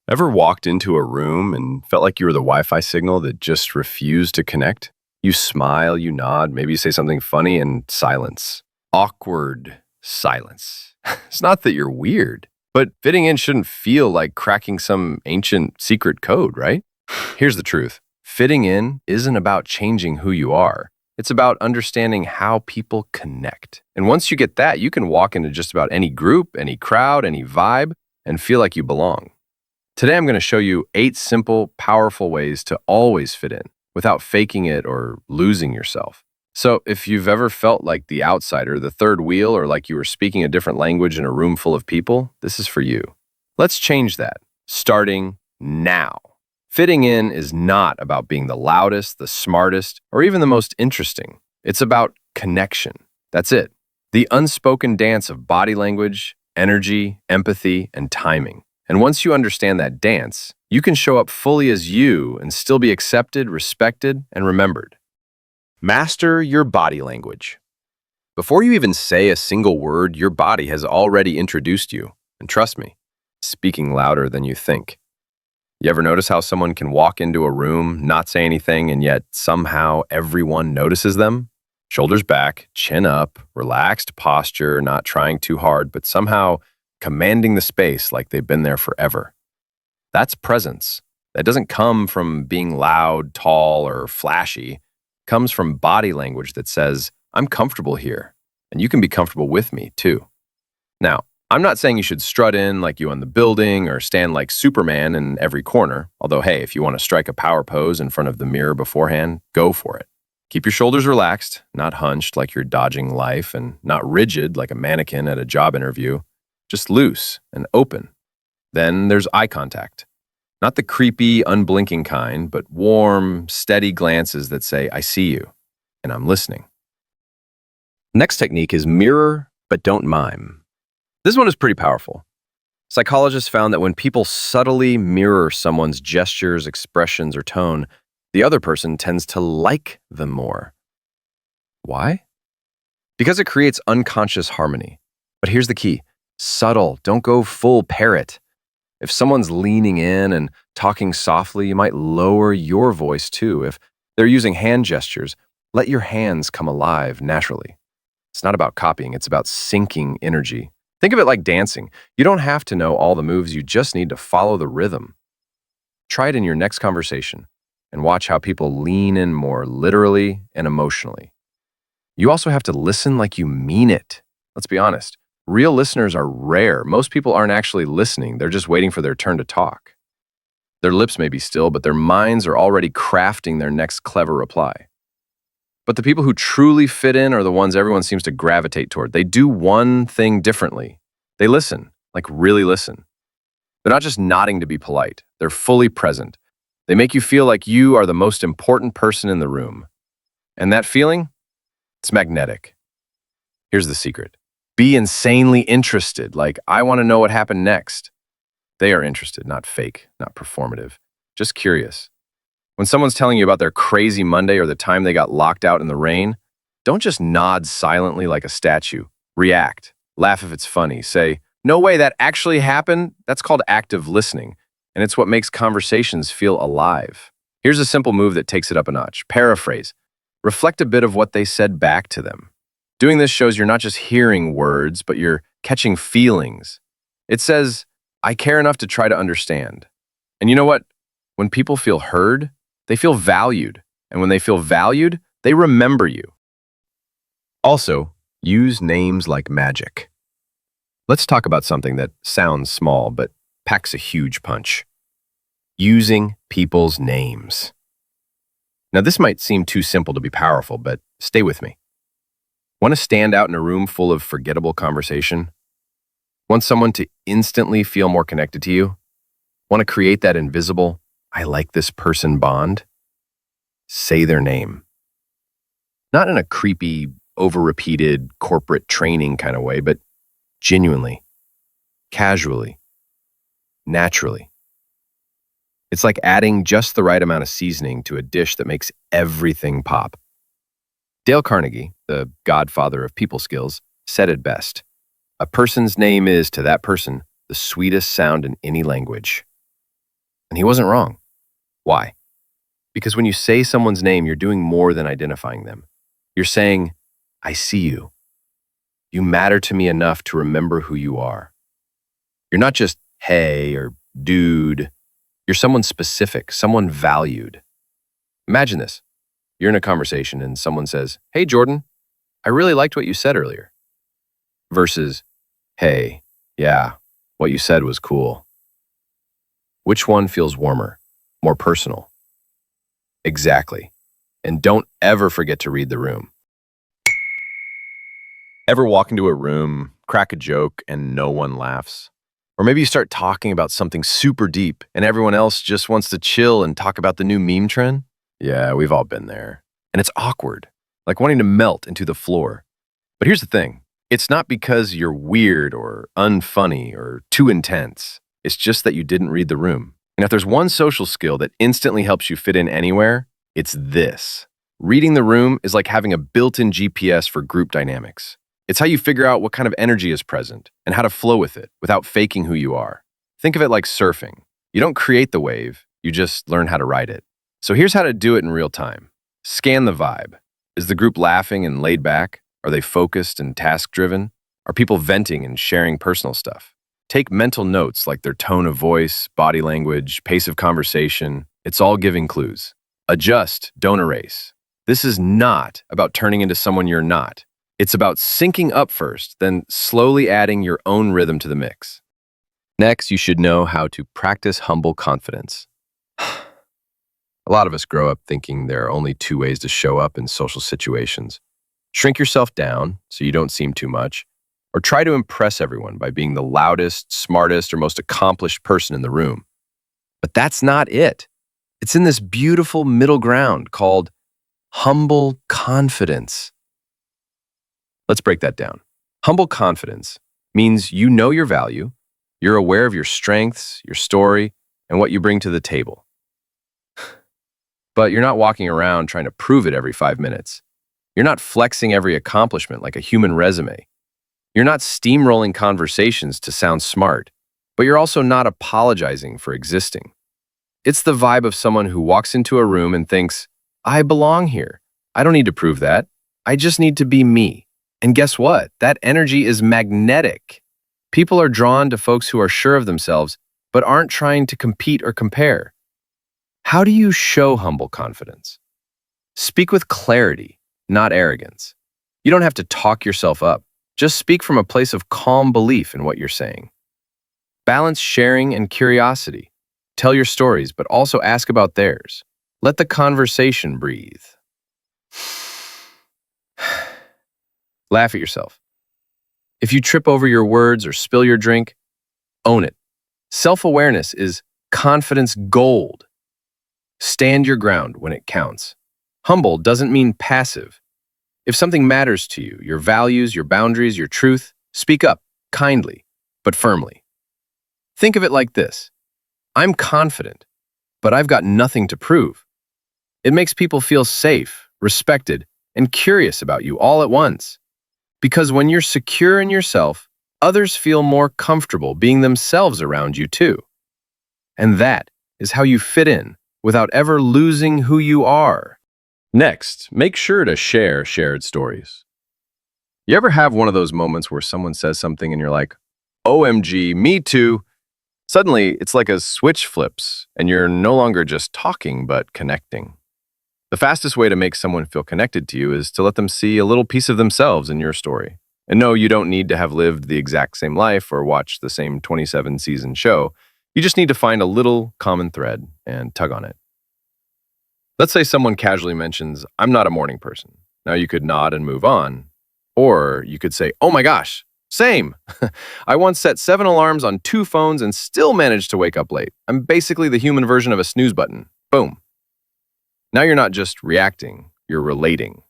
Ever walked into a room and felt like you were the Wi-Fi signal that just refused to connect? You smile, you nod, maybe you say something funny, and silence. Awkward silence. It's not that you're weird, but fitting in shouldn't feel like cracking some ancient secret code, right? Here's the truth. Fitting in isn't about changing who you are. It's about understanding how people connect. And once you get that, you can walk into just about any group, any crowd, any vibe, and feel like you belong. Today, I'm going to show you 8 simple, powerful ways to always fit in without faking it or losing yourself. So if you've ever felt like the outsider, the third wheel, or like you were speaking a different language in a room full of people, this is for you. Let's change that, starting now. Fitting in is not about being the loudest, the smartest, or even the most interesting. It's about connection. That's it. The unspoken dance of body language, energy, empathy, and timing. And once you understand that dance, you can show up fully as you and still be accepted, respected, and remembered. Master your body language. Before you even say a single word, your body has already introduced you. And trust me, speaking louder than you think. You ever notice how someone can walk into a room, not say anything, and yet somehow everyone notices them? Shoulders back, chin up, relaxed posture, not trying too hard, but somehow commanding the space like they've been there forever. That's presence. That doesn't come from being loud, tall, or flashy. It comes from body language that says, I'm comfortable here, and you can be comfortable with me, too. Now, I'm not saying you should strut in like you own the building or stand like Superman in every corner, although, hey, if you want to strike a power pose in front of the mirror beforehand, go for it. Keep your shoulders relaxed, not hunched like you're dodging life, and not rigid like a mannequin at a job interview. Just loose and open. Then there's eye contact. Not the creepy, unblinking kind, but warm, steady glances that say, I see you, and I'm listening. Next technique is mirror, but don't mime. This one is pretty powerful. Psychologists found that when people subtly mirror someone's gestures, expressions, or tone, the other person tends to like them more. Why? Because it creates unconscious harmony. But here's the key. Subtle. Don't go full parrot. If someone's leaning in and talking softly, you might lower your voice too. If they're using hand gestures, let your hands come alive naturally. It's not about copying, it's about syncing energy. Think of it like dancing. You don't have to know all the moves, you just need to follow the rhythm. Try it in your next conversation and watch how people lean in more literally and emotionally. You also have to listen like you mean it. Let's be honest. Real listeners are rare. Most people aren't actually listening. They're just waiting for their turn to talk. Their lips may be still, but their minds are already crafting their next clever reply. But the people who truly fit in are the ones everyone seems to gravitate toward. They do one thing differently. They listen, like really listen. They're not just nodding to be polite. They're fully present. They make you feel like you are the most important person in the room. And that feeling? It's magnetic. Here's the secret. Be insanely interested, like, I want to know what happened next. They are interested, not fake, not performative, just curious. When someone's telling you about their crazy Monday or the time they got locked out in the rain, don't just nod silently like a statue. React. Laugh if it's funny. Say, no way, that actually happened? That's called active listening, and it's what makes conversations feel alive. Here's a simple move that takes it up a notch. Paraphrase. Reflect a bit of what they said back to them. Doing this shows you're not just hearing words, but you're catching feelings. It says, I care enough to try to understand. And you know what? When people feel heard, they feel valued. And when they feel valued, they remember you. Also, use names like magic. Let's talk about something that sounds small, but packs a huge punch. Using people's names. Now, this might seem too simple to be powerful, but stay with me. Want to stand out in a room full of forgettable conversation? Want someone to instantly feel more connected to you? Want to create that invisible, I like this person bond? Say their name. Not in a creepy, over-repeated, corporate training kind of way, but genuinely, casually, naturally. It's like adding just the right amount of seasoning to a dish that makes everything pop. Dale Carnegie, the godfather of people skills, said it best. A person's name is, to that person, the sweetest sound in any language. And he wasn't wrong. Why? Because when you say someone's name, you're doing more than identifying them. You're saying, I see you. You matter to me enough to remember who you are. You're not just hey or dude. You're someone specific, someone valued. Imagine this. You're in a conversation and someone says, hey, Jordan, I really liked what you said earlier. Versus, hey, yeah, what you said was cool. Which one feels warmer, more personal? Exactly. And don't ever forget to read the room. Ever walk into a room, crack a joke, and no one laughs? Or maybe you start talking about something super deep and everyone else just wants to chill and talk about the new meme trend? Yeah, we've all been there. And it's awkward, like wanting to melt into the floor. But here's the thing. It's not because you're weird or unfunny or too intense. It's just that you didn't read the room. And if there's one social skill that instantly helps you fit in anywhere, it's this. Reading the room is like having a built-in GPS for group dynamics. It's how you figure out what kind of energy is present and how to flow with it without faking who you are. Think of it like surfing. You don't create the wave, you just learn how to ride it. So here's how to do it in real time. Scan the vibe. Is the group laughing and laid back? Are they focused and task-driven? Are people venting and sharing personal stuff? Take mental notes like their tone of voice, body language, pace of conversation. It's all giving clues. Adjust, don't erase. This is not about turning into someone you're not. It's about syncing up first, then slowly adding your own rhythm to the mix. Next, you should know how to practice humble confidence. A lot of us grow up thinking there are only two ways to show up in social situations. Shrink yourself down so you don't seem too much, or try to impress everyone by being the loudest, smartest, or most accomplished person in the room. But that's not it. It's in this beautiful middle ground called humble confidence. Let's break that down. Humble confidence means you know your value, you're aware of your strengths, your story, and what you bring to the table. But you're not walking around trying to prove it every 5 minutes. You're not flexing every accomplishment like a human resume. You're not steamrolling conversations to sound smart, but you're also not apologizing for existing. It's the vibe of someone who walks into a room and thinks, I belong here. I don't need to prove that. I just need to be me. And guess what? That energy is magnetic. People are drawn to folks who are sure of themselves, but aren't trying to compete or compare. How do you show humble confidence? Speak with clarity, not arrogance. You don't have to talk yourself up. Just speak from a place of calm belief in what you're saying. Balance sharing and curiosity. Tell your stories, but also ask about theirs. Let the conversation breathe. Laugh at yourself. If you trip over your words or spill your drink, own it. Self-awareness is confidence gold. Stand your ground when it counts. Humble doesn't mean passive. If something matters to you, your values, your boundaries, your truth, speak up, kindly, but firmly. Think of it like this. I'm confident, but I've got nothing to prove. It makes people feel safe, respected, and curious about you all at once. Because when you're secure in yourself, others feel more comfortable being themselves around you too. And that is how you fit in without ever losing who you are. Next, make sure to share shared stories. You ever have one of those moments where someone says something and you're like, OMG, me too? Suddenly, it's like a switch flips and you're no longer just talking, but connecting. The fastest way to make someone feel connected to you is to let them see a little piece of themselves in your story. And no, you don't need to have lived the exact same life or watched the same 27-season show. You just need to find a little common thread and tug on it. Let's say someone casually mentions, I'm not a morning person. Now you could nod and move on. Or you could say, oh my gosh, same. I once set 7 alarms on 2 phones and still managed to wake up late. I'm basically the human version of a snooze button. Boom. Now you're not just reacting, you're relating.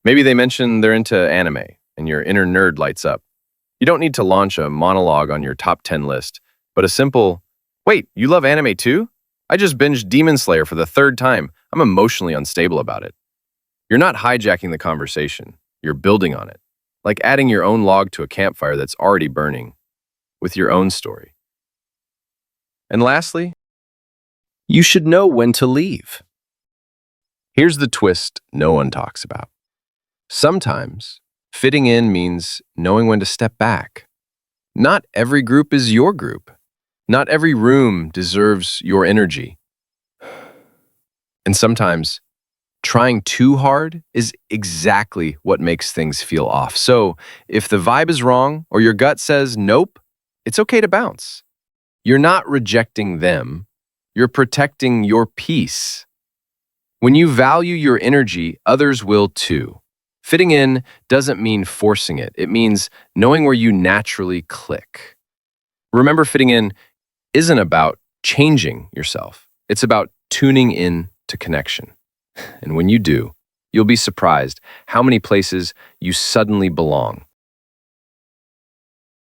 Maybe they mention they're into anime and your inner nerd lights up. You don't need to launch a monologue on your top 10 list, but a simple, wait, you love anime too? I just binged Demon Slayer for the 3rd time. I'm emotionally unstable about it. You're not hijacking the conversation. You're building on it, like adding your own log to a campfire that's already burning with your own story. And lastly, You should know when to leave. Here's the twist no one talks about. Sometimes, fitting in means knowing when to step back. Not every group is your group. Not every room deserves your energy. And sometimes, trying too hard is exactly what makes things feel off. So, if the vibe is wrong or your gut says nope, it's okay to bounce. You're not rejecting them, you're protecting your peace. When you value your energy, others will too. Fitting in doesn't mean forcing it, it means knowing where you naturally click. Remember, fitting in isn't about changing yourself, it's about tuning in to connection. And when you do, you'll be surprised how many places you suddenly belong.